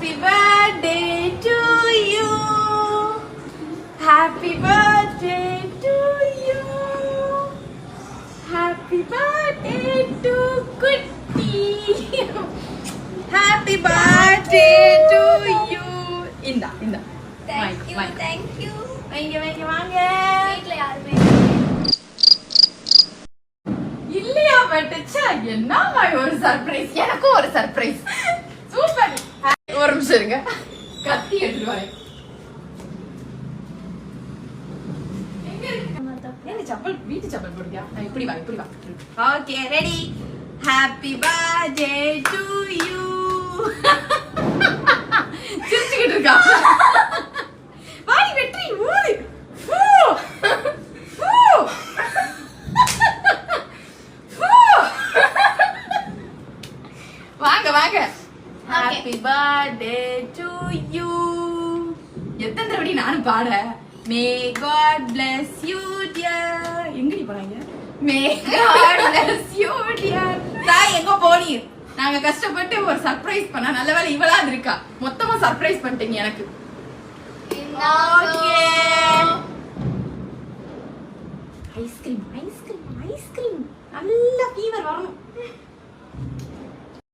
Happy birthday to you. Happy birthday to you. Happy birthday to Kutti. Happy birthday to you. Inda. Thank you. வாங்க. வீட்ல யாருமே இல்லையா பட்டுச்சா என்ன ஒரு surprise. எனக்கும் ஒரு சர்ப்ரைஸ். சூப்பர். ஒரு நிமிஷம் இருங்க. கத்தி எடுத்துட்டு வரேன். செப்பல் வீட்டு செப்பல் போடுறியா? இப்படி வா. Okay ready. Happy birthday to you. சிரிச்சுக்கிட்டு இருக்கா. வாடி வெற்றி ஓடு. வாங்க. Happy birthday to you. எத்தனை தடவை நானும் பாட. May God bless you dear. எங்கடி போறாங்க? May God bless you dear. தாய் எங்க போனீங்க? நாங்க கஷ்டப்பட்டு ஒரு சர்ப்ரைஸ் பண்ணா நல்ல வேளை இவளா இருக்கா. மொத்தமா சர்ப்ரைஸ் பண்ணிட்டீங்க எனக்கு. ஓகே. ஐஸ்கிரீம். நல்ல ஃபீவர் வரணும்.